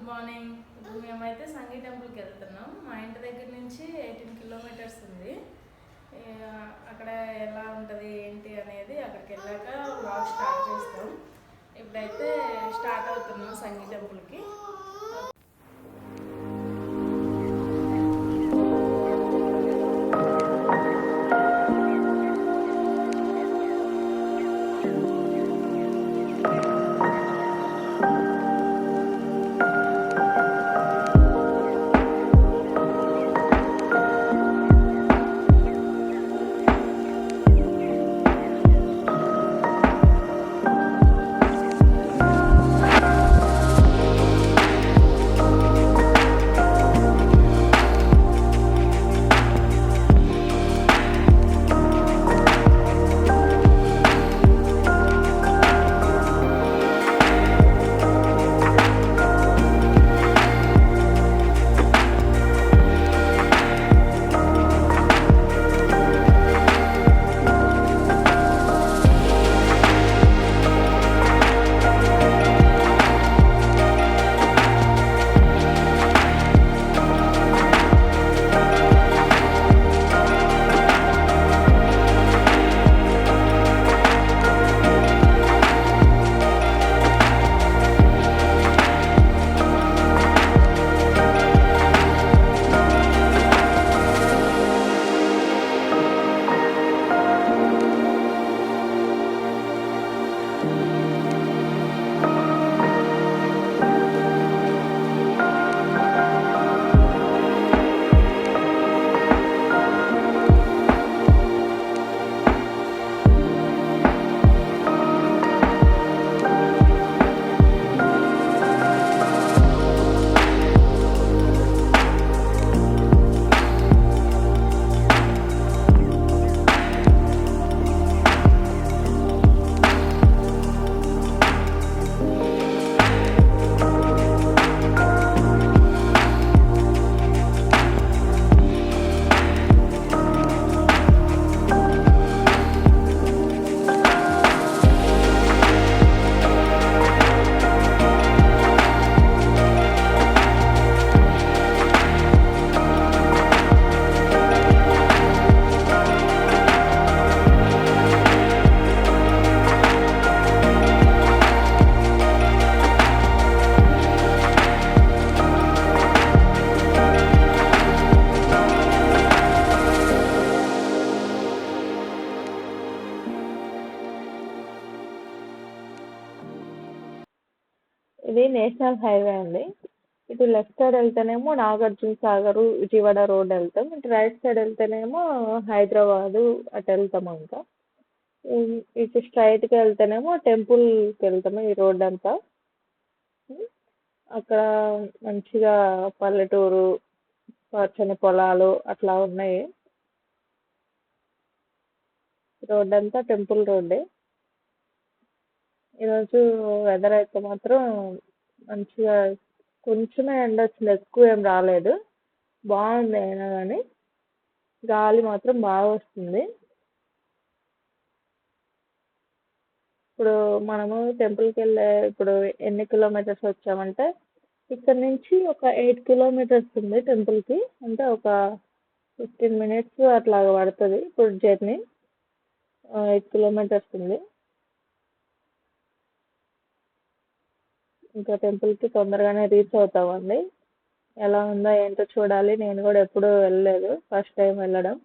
Good morning. ఇప్పుడు మేమైతే సంగీ టెంపుల్కి వెళ్తున్నాం. మా ఇంటి దగ్గర నుంచి 18 కిలోమీటర్స్ ఉంది. అక్కడ ఎలా ఉంటుంది ఏంటి అనేది అక్కడికి వెళ్ళాక వ్లాగ్ స్టార్ట్ చేస్తాం. ఇప్పుడైతే స్టార్ట్ అవుతున్నాం సంగీ టెంపుల్కి. ఇది నేషనల్ హైవే అండి. ఇటు లెఫ్ట్ సైడ్ వెళ్తేనేమో నాగార్జున సాగర్ విజయవాడ రోడ్ వెళ్తాం. ఇటు రైట్ సైడ్ వెళ్తేనేమో హైదరాబాదు అటు వెళ్తాం. ఇంకా ఇటు స్ట్రైట్గా వెళ్తేనేమో టెంపుల్కి వెళ్తాము. ఈ రోడ్ అంతా అక్కడ మంచిగా పల్లెటూరు, పచ్చని పొలాలు అట్లా ఉన్నాయి. రోడ్ అంతా టెంపుల్ రోడ్డే. ఈరోజు వెదర్ అయితే మాత్రం మంచిగా కొంచెమే ఎండ వచ్చింది, ఎక్కువ ఏం రాలేదు. బాగుంది. అయినా కానీ గాలి మాత్రం బాగా వస్తుంది. ఇప్పుడు మనము టెంపుల్కి వెళ్ళే ఇప్పుడు ఎన్ని కిలోమీటర్స్ వచ్చామంటే ఇక్కడ నుంచి ఒక 8 కిలోమీటర్స్ ఉంది టెంపుల్కి. అంటే ఒక 15 మినిట్స్ అట్లా పడుతుంది ఇప్పుడు జర్నీ. 8 కిలోమీటర్స్ ఉంది. ఇంకా టెంపుల్కి తొందరగానే రీచ్ అవుతామండి. ఎలా ఉందో ఏంటో చూడాలి. నేను కూడా ఎప్పుడూ వెళ్ళలేదు, ఫస్ట్ టైం వెళ్ళడం.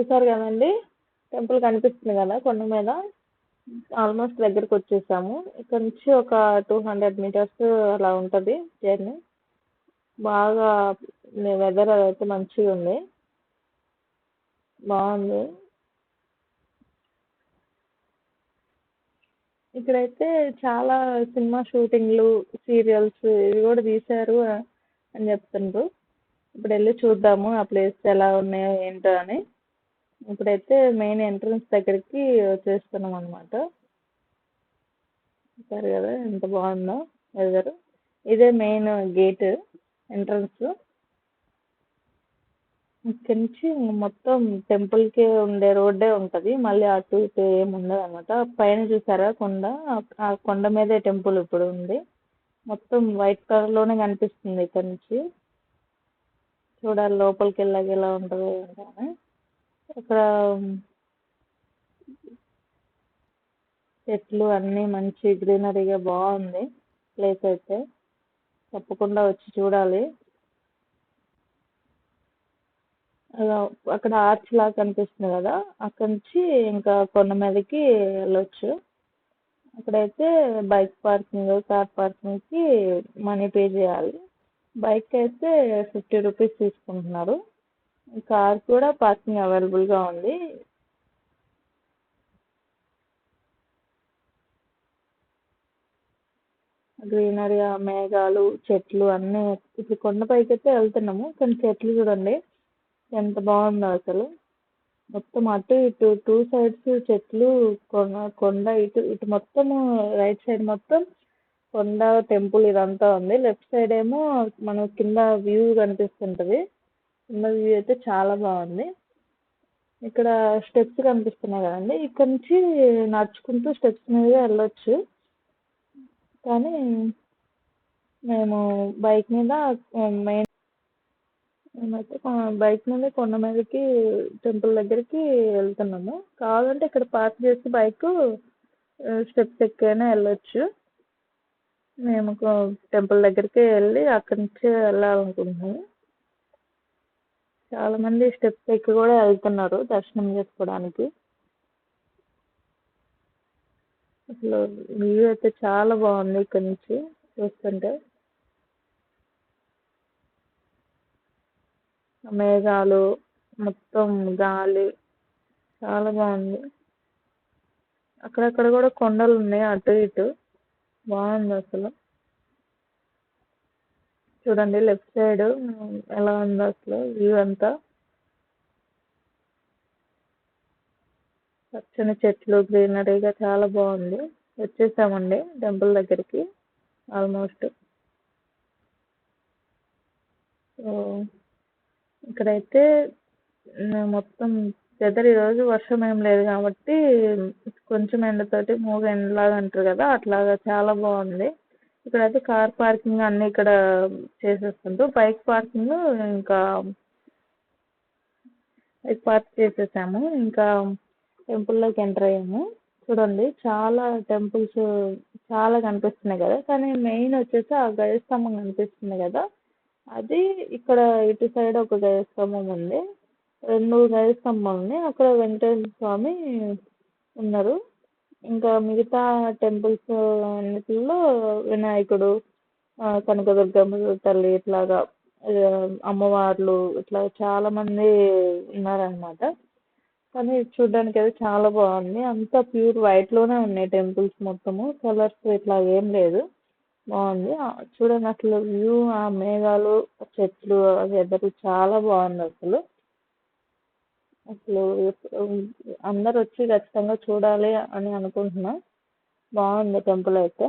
చూసారు కదండి, టెంపుల్ కనిపిస్తుంది కదా కొండ మీద. ఆల్మోస్ట్ దగ్గరికి వచ్చేసాము. ఇక్కడ నుంచి ఒక 200 మీటర్స్ అలా ఉంటుంది జర్నీ. బాగా వెదర్ అయితే మంచిగా ఉంది, బాగుంది. ఇక్కడైతే చాలా సినిమా షూటింగ్లు, సీరియల్స్ ఇవి కూడా తీశారు అని చెప్తుండ్రు. ఇప్పుడు వెళ్ళి చూద్దాము ఆ ప్లేస్ ఎలా ఉన్నాయో ఏంటో అని. ఇప్పుడైతే మెయిన్ ఎంట్రన్స్ దగ్గరికి వచ్చేస్తున్నాం అనమాట. చూసారు కదా ఎంత బాగుందో వెదర్. ఇదే మెయిన్ గేట్ ఎంట్రన్స్. ఇక్కడి నుంచి మొత్తం టెంపుల్కి ఉండే రోడ్డే ఉంటుంది, మళ్ళీ అటు ఇటు ఏమి ఉండదు అనమాట. పైన చూసారా కొండ, ఆ కొండ మీదే టెంపుల్ ఇప్పుడు ఉంది. మొత్తం వైట్ కలర్లోనే కనిపిస్తుంది ఇక్కడ నుంచి. చూడాలి లోపలికి వెళ్ళాక ఎలా ఉంటుందో ఏంటో అని. అక్కడ చెట్లు అన్నీ మంచి గ్రీనరీగా బాగుంది ప్లేస్ అయితే. తప్పకుండా వచ్చి చూడాలి. అలా అక్కడ ఆర్చ్ లాగా కనిపిస్తుంది కదా, అక్కడ నుంచి ఇంకా కొండ మీదకి వెళ్ళొచ్చు. అక్కడైతే బైక్ పార్కింగ్, కార్ పార్కింగ్కి మనీ పే చేయాలి. బైక్ అయితే 50 రూపీస్ తీసుకుంటున్నారు. కార్ కూడా పార్కింగ్ అవైలబుల్గా ఉంది. గ్రీనరీ, మేఘాలు, చెట్లు అన్నీ. ఇప్పుడు కొండపైకి అయితే వెళ్తున్నాము, కానీ చెట్లు చూడండి ఎంత బాగుందో అసలు. మొత్తం అటు ఇటు 2 సైడ్స్ చెట్లు, కొండ ఇటు ఇటు మొత్తము. రైట్ సైడ్ మొత్తం కొండ, టెంపుల్ ఇదంతా ఉంది. లెఫ్ట్ సైడ్ ఏమో మన కింద వ్యూ కనిపిస్తుంటుంది. కింద వ్యూ అయితే చాలా బాగుంది. ఇక్కడ స్టెప్స్ కనిపిస్తున్నాయి కదండి, ఇక్కడ నుంచి నడుచుకుంటూ స్టెప్స్ మీద వెళ్ళొచ్చు. కానీ మేము బైక్ మీద మెయిన్ మేమైతే బైక్ మీద కొండ మీదకి టెంపుల్ దగ్గరికి వెళ్తున్నాము. కావాలంటే ఇక్కడ పార్క్ చేసి బైక్ స్టెప్స్ ఎక్కైనా వెళ్ళొచ్చు. మేము టెంపుల్ దగ్గరికి వెళ్ళి అక్కడి నుంచి వెళ్ళాలనుకుంటున్నాము. చాలామంది స్టెప్స్ ఎక్కి కూడా వెళ్తున్నారు దర్శనం చేసుకోవడానికి. అసలు వ్యూ అయితే చాలా బాగుంది ఇక్కడ నుంచి చూస్తుంటే. మేఘాలు, మొత్తం గాలి చాలా బాగుంది. అక్కడక్కడ కూడా కొండలు ఉన్నాయి అటు ఇటు, బాగుంది అసలు. చూడండి లెఫ్ట్ సైడ్ ఎలా ఉందో అసలు వ్యూ అంతా. పచ్చని చెట్లు, గ్రీనరీగా చాలా బాగుంది. వచ్చేసామండి టెంపుల్ దగ్గరికి ఆల్మోస్ట్. ఇక్కడైతే మొత్తం వెదర్ ఈరోజు వర్షం ఏం లేదు కాబట్టి కొంచెం ఎండతోటి మూగ ఎండలాగా అంటారు కదా, అట్లాగా చాలా బాగుంది. ఇక్కడైతే కార్ పార్కింగ్ అన్నీ ఇక్కడ చేసేస్తుంటారు. బైక్ పార్కింగ్ ఇంకా బైక్ పార్క్ చేసేసాము. ఇంకా టెంపుల్లోకి ఎంటర్ అయ్యాము. చూడండి చాలా టెంపుల్స్ చాలా కనిపిస్తున్నాయి కదా, కానీ మెయిన్ వచ్చేసి ఆ గజస్తంభం కనిపిస్తుంది కదా, అది ఇక్కడ ఇటు సైడ్ ఒక గజస్తంభం ఉంది. 2 గజస్తంభాలు ఉన్నాయి. అక్కడ వెంకటేశ్వర స్వామి ఉన్నారు. ఇంకా మిగతా టెంపుల్స్ అన్నిటిలో వినాయకుడు, కనకదుర్గమ్మ తల్లి ఇట్లాగా అమ్మవార్లు ఇట్లా చాలామంది ఉన్నారనమాట. కానీ చూడడానికి అయితే చాలా బాగుంది. అంతా ప్యూర్ వైట్లోనే ఉన్నాయి టెంపుల్స్ మొత్తము, కలర్స్ ఇట్లా ఏం లేదు. బాగుంది. చూడండి అసలు వ్యూ, ఆ మేఘాలు, చెట్లు, వెదర్ చాలా బాగుంది అసలు. అసలు అందరు వచ్చి ఖచ్చితంగా చూడాలి అని అనుకుంటున్నా. బాగుంది టెంపుల్ అయితే.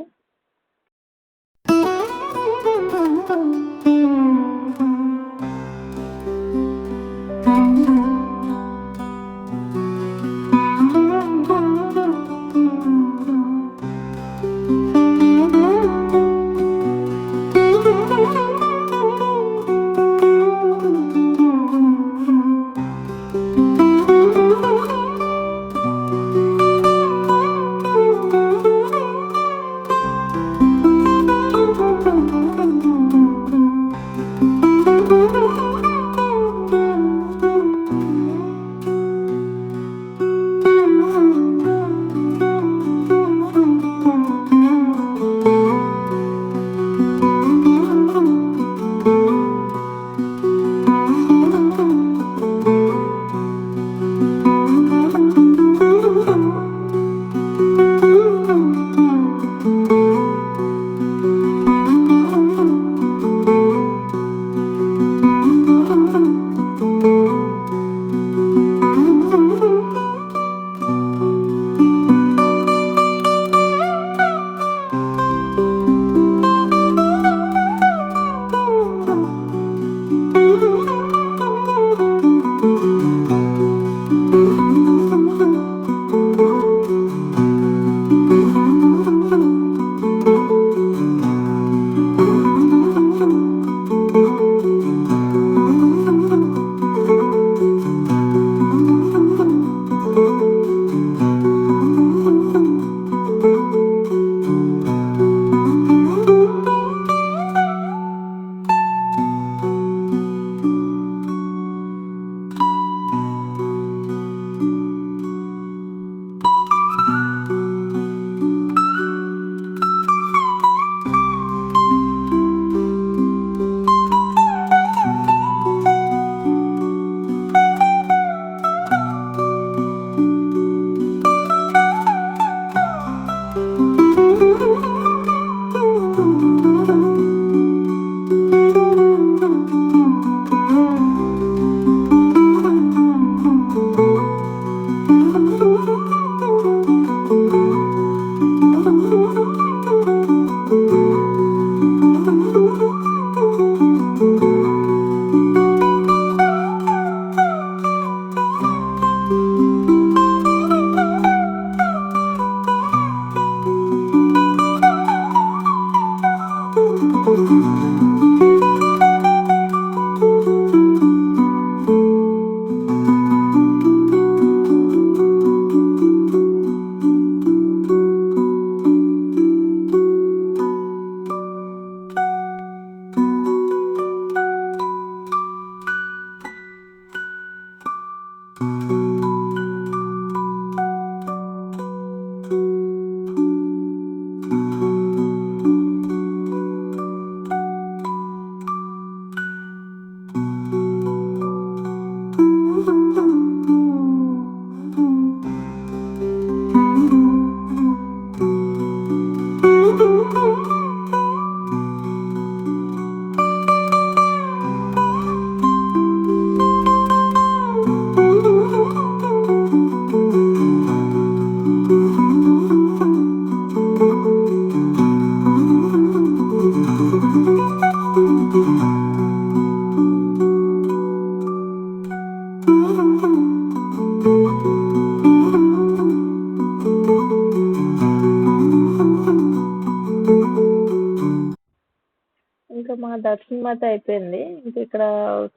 దర్శనం అయితే అయిపోయింది. ఇంక ఇక్కడ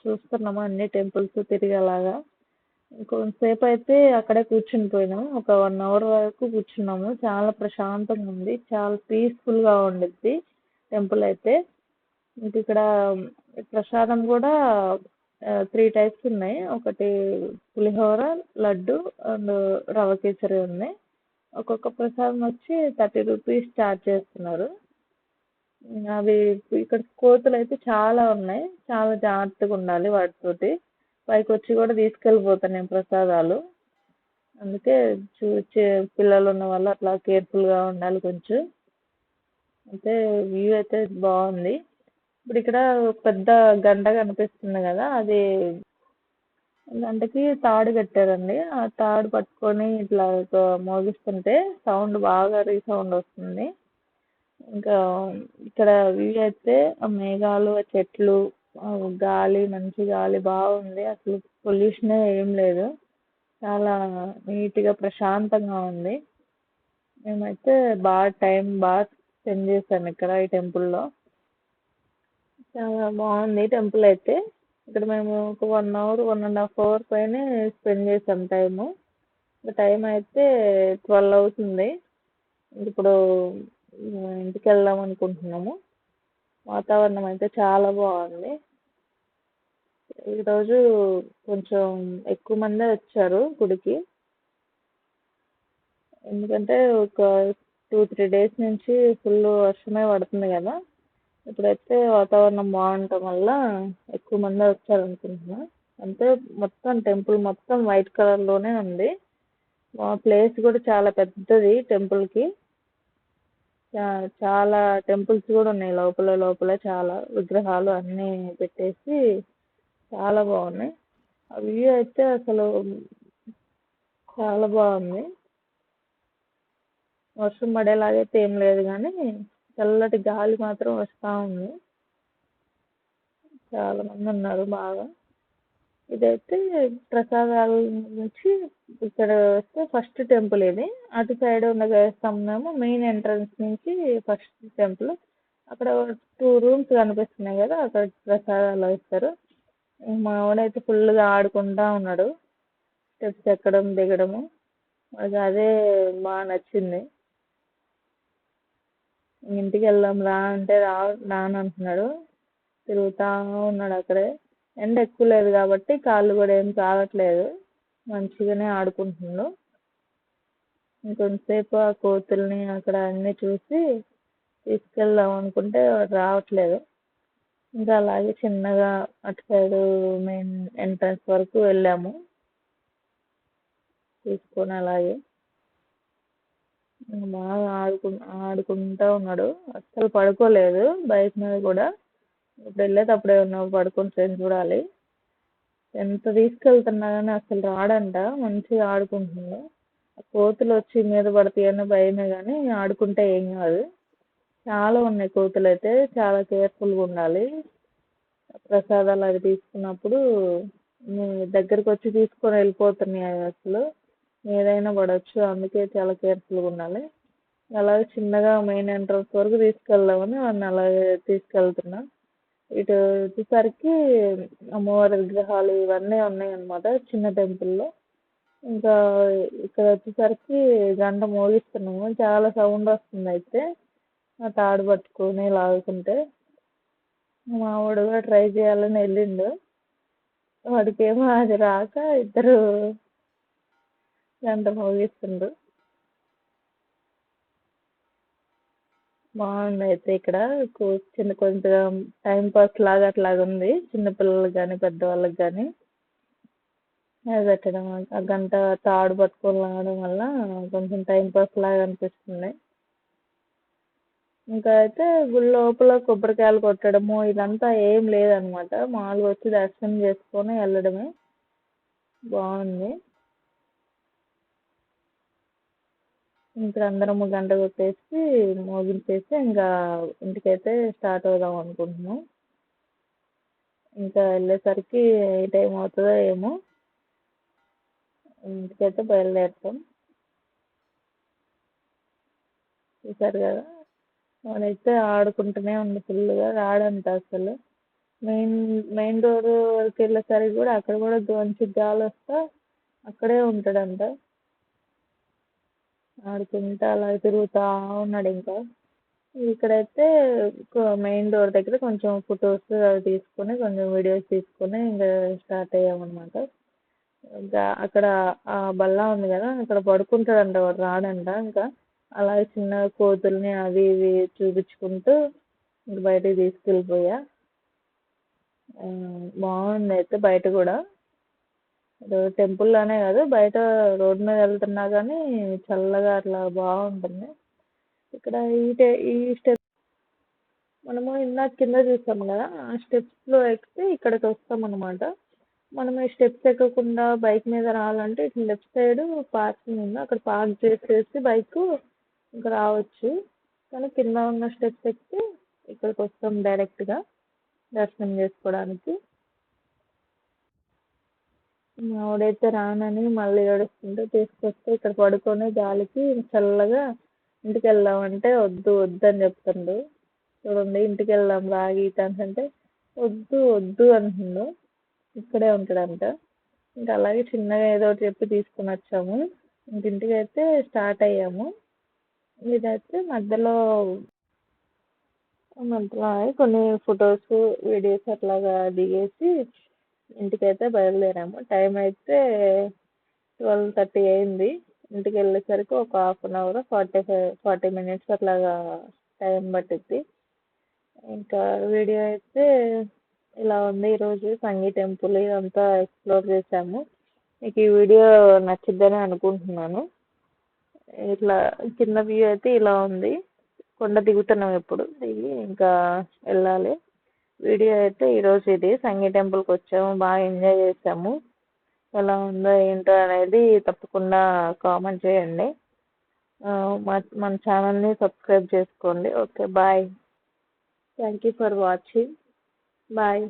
చూస్తున్నాము అన్ని టెంపుల్స్ తిరిగేలాగా. కొంతసేపు అయితే అక్కడే కూర్చుని పోయినాం. ఒక 1 అవర్ వరకు కూర్చున్నాము. చాలా ప్రశాంతంగా ఉంది. చాలా పీస్‌ఫుల్‌గా ఉండిద్ది టెంపుల్ అయితే. ఇంక ఇక్కడ ప్రసాదం కూడా 3 టైప్స్ ఉన్నాయి. ఒకటి పులిహోర, లడ్డు అండ్ రవ్వ కేసరి ఉంది. ఒక్కొక్క ప్రసాదం వచ్చి 30 రూపీస్ ఛార్జ్ చేస్తున్నారు. అవి ఇక్కడ కోతులైతే చాలా ఉన్నాయి. చాలా జాగ్రత్తగా ఉండాలి వాటితోటి. పైకొచ్చి కూడా తీసుకెళ్ళిపోతున్నాయి ప్రసాదాలు. అందుకే పిల్లలు ఉన్న వాళ్ళు అట్లా కేర్ఫుల్‌గా ఉండాలి కొంచెం. అయితే వ్యూ అయితే బాగుంది. ఇప్పుడు ఇక్కడ ఒక పెద్ద గంట కనిపిస్తుంది కదా! అది గంటకి తాడు కట్టారండి. ఆ తాడు పట్టుకొని ఇట్లా మోగిస్తుంటే సౌండ్ బాగా రీసౌండ్ వస్తుంది. ఇంకా ఇక్కడ వ్యూ అయితే ఆ మేఘాలు, ఆ చెట్లు, గాలి మంచి గాలి బాగుంది. అసలు పొల్యూషనే ఏం లేదు. చాలా నీట్‌గా ప్రశాంతంగా ఉంది. మేమైతే టైం బాగా స్పెండ్ చేశాము ఇక్కడ ఈ టెంపుల్‌లో. చాలా బాగుంది టెంపుల్ అయితే. ఇక్కడ మేము ఒక 1 అవర్, 1½ అవర్ పైనే స్పెండ్ చేసాం టైము. టైం అయితే 12 అవుతుంది. ఇప్పుడు ఇంటికి వెళ్దాం అనుకుంటున్నాము. వాతావరణం అయితే చాలా బాగుంది. ఈరోజు కొంచెం ఎక్కువ మందే వచ్చారు గుడికి. ఎందుకంటే ఒక 2-3 డేస్ నుంచి ఫుల్ వర్షమే పడుతుంది కదా! ఇప్పుడైతే వాతావరణం బాగుండటం వల్ల ఎక్కువ మందే వచ్చారనుకుంటున్నా. అంటే మొత్తం టెంపుల్ మొత్తం వైట్ కలర్‌లోనే ఉంది. ప్లేస్ కూడా చాలా పెద్దది టెంపుల్‌కి. చాలా టెంపుల్స్ కూడా ఉన్నాయి లోపల లోపల చాలా విగ్రహాలు అన్నీ పెట్టేసి చాలా బాగున్నాయి. ఆ వ్యూ అయితే అసలు చాలా బాగుంది. వర్షం పడేలాగైతే ఏం లేదు కానీ చల్లటి గాలి మాత్రం వస్తూ ఉంది. చాలామంది ఉన్నారు బాగా. ఇదైతే ప్రసాదాల నుంచి ఇక్కడ వస్తే ఫస్ట్ టెంపుల్ ఇది. అటు సైడ్ ఉన్న గయస్తంభం మెయిన్ ఎంట్రన్స్ నుంచి ఫస్ట్ టెంపుల్. అక్కడ 2 రూమ్స్ కనిపిస్తున్నాయి కదా! అక్కడ ప్రసాదాలు ఇస్తారు. మా వాడైతే ఫుల్‌గా ఆడుకుంటా ఉన్నాడు. స్టెప్స్ ఎక్కడం, దిగడము. అది అదే బాగా నచ్చింది. ఇంటికి వెళ్దాం రా అంటే రానంటున్నాడు. తిరుగుతూ ఉన్నాడు అక్కడే. ఎండ ఎక్కువ లేదు కాబట్టి కాళ్ళు కూడా ఏం కాలట్లేదు. మంచిగానే ఆడుకుంటున్నాడు. ఇంకొంతసేపు ఆ కోతుల్ని అక్కడ అన్నీ చూసి తీసుకెళ్దాం అనుకుంటే వాడు రావట్లేదు. ఇంకా అలాగే చిన్నగా అటు సైడు మెయిన్ ఎంట్రన్స్ వరకు వెళ్ళాము తీసుకొని. అలాగే బాగా ఆడుకుంటూ ఉన్నాడు. అస్సలు పడుకోలేదు బైక్ మీద కూడా. ఇప్పుడు వెళ్ళేటప్పుడు ఏమన్నా పడుకొని ట్రైన్ చూడాలి. ఎంత తీసుకెళ్తున్నా కానీ అసలు రాడంట. మంచిగా ఆడుకుంటున్నాడు. కోతులు వచ్చి మీద పడతాయన్న భయమే కానీ ఆడుకుంటే ఏం కాదు. చాలా ఉన్నాయి కోతులు అయితే. చాలా కేర్ఫుల్గా ఉండాలి. ప్రసాదాలు అవి తీసుకున్నప్పుడు దగ్గరకు వచ్చి తీసుకొని వెళ్ళిపోతున్నాయి అసలు. ఏదైనా పడవచ్చు. అందుకే చాలా కేర్ఫుల్గా ఉండాలి. అలాగే చిన్నగా మెయిన్ ఎంట్రన్స్ వరకు తీసుకెళ్దామని వాడిని అలాగే తీసుకెళ్తున్నా. ఇటు వచ్చేసరికి అమ్మవారి విగ్రహాలు ఇవన్నీ ఉన్నాయన్నమాట చిన్న టెంపుల్లో. ఇంకా ఇక్కడ వచ్చేసరికి గంట మోగిస్తున్నాము. చాలా సౌండ్ వస్తుంది అయితే ఆ తాడు పట్టుకొని లాగుతుంటే. మా వాడు కూడా ట్రై చేయాలని వెళ్ళిండు. వాడికేమో అది రాక ఇద్దరు గంట మోగిస్తుండ్రు. బాగుంది అయితే ఇక్కడ. కొంచెం టైం పాస్ లాగా అట్లాగా ఉంది. చిన్నపిల్లలకు కానీ పెద్దవాళ్ళకి కానీ అది పెట్టడం ఆ గంట తాడు పట్టుకొని లాగడం వల్ల కొంచెం టైం పాస్ లాగా అనిపిస్తుంది. ఇంకా అయితే గుడి లోపల కొబ్బరికాయలు కొట్టడము ఇదంతా ఏం లేదనమాట. మామూలుగా వచ్చి దర్శనం చేసుకొని వెళ్ళడమే. బాగుంది. ఇంకా అందరము గంట కొట్టేసి మోగించేసి ఇంకా ఇంటికైతే స్టార్ట్ అవుదాం అనుకుంటున్నాం. ఇంకా వెళ్ళేసరికి ఏ టైం అవుతుందో ఏమో. ఇంటికైతే బయలుదేరుతాం. చూసారు కదా వాడైతే ఆడుకుంటూనే ఉంది ఫుల్గా, రాడంట అసలు. మెయిన్ మెయిన్ డోర్ వరకు వెళ్ళేసరికి కూడా అక్కడ కూడా మంచి గాలి వస్తా అక్కడే ఉంటాడంట. ఆడుకుంటా అలా తిరుగుతూ ఉన్నాడు ఇంకా. ఇక్కడైతే మెయిన్ డోర్ దగ్గర కొంచెం ఫొటోస్ అవి తీసుకొని కొంచెం వీడియోస్ తీసుకొని ఇంకా స్టార్ట్ అయ్యామన్నమాట. ఇంకా అక్కడ ఆ బల్ల ఉంది కదా, అక్కడ పడుకుంటాడంట వాడు, రాడంట ఇంకా. అలాగే చిన్న కోతుల్ని అవి ఇవి చూపించుకుంటూ ఇంక బయటికి తీసుకెళ్ళిపోయా. బాగుంది అయితే బయట కూడా. టెంపుల్లోనే కాదు, బయట రోడ్ మీద వెళ్తున్నా కానీ చల్లగా అట్లా బాగుంటుంది. ఇక్కడ ఈ స్టెప్ మనము ఇందాక కింద చూసాం కదా, ఆ స్టెప్స్లో ఎక్కితే ఇక్కడికి వస్తాం అనమాట. మనం ఈ స్టెప్స్ ఎక్కకుండా బైక్ మీద రావాలంటే ఇట్లా లెఫ్ట్ సైడ్ పార్కింగ్ ఉంది, అక్కడ పార్క్ చేసేసి బైక్ ఇంకా రావచ్చు. కానీ కింద ఉన్న స్టెప్స్ ఎక్కితే ఇక్కడికి వస్తాం డైరెక్ట్గా దర్శనం చేసుకోవడానికి. ఆవిడైతే రానని మళ్ళీ ఏడుస్తుంటే తీసుకొస్తే ఇక్కడ పడుకొని గాలికి చల్లగా ఇంటికి వెళ్దామంటే వద్దు వద్దు అని చెప్తుండు. చూడండి, ఇంటికి వెళ్దాం రా గీతాన్స్ అంటే వద్దు వద్దు అంటుండు. ఇక్కడే ఉంటాడంట. ఇంకా అలాగే చిన్నగా ఏదో ఒకటి చెప్పి తీసుకుని వచ్చాము. ఇంటికి అయితే స్టార్ట్ అయ్యాము. ఇదైతే మధ్యలో కొన్ని ఫొటోస్ వీడియోస్ అట్లాగా దిగేసి ఇంటికైతే బయలుదేరాము. టైం అయితే 12:30 అయింది. ఇంటికి వెళ్ళేసరికి ఒక 1/2 అవర్ 40 మినిట్స్ అట్లాగా టైం పట్టిద్ది. ఇంకా వీడియో అయితే ఇలా ఉంది. ఈరోజు సంగీ టెంపుల్ ఇదంతా ఎక్స్ప్లోర్ చేసాము. మీకు ఈ వీడియో నచ్చిద్దని అనుకుంటున్నాను. ఇట్లా కింద వ్యూ అయితే ఇలా ఉంది. కొండ దిగుతున్నాం, ఇప్పుడు దిగి ఇంకా వెళ్ళాలి. వీడియో అయితే ఈరోజు ఇది. సంగీ టెంపుల్కి వచ్చాము, బాగా ఎంజాయ్ చేసాము. ఎలా ఉందో ఏంటో అనేది తప్పకుండా కామెంట్ చేయండి. మన ఛానల్ని సబ్స్క్రైబ్ చేసుకోండి. Okay, bye. Thank you for watching. Bye.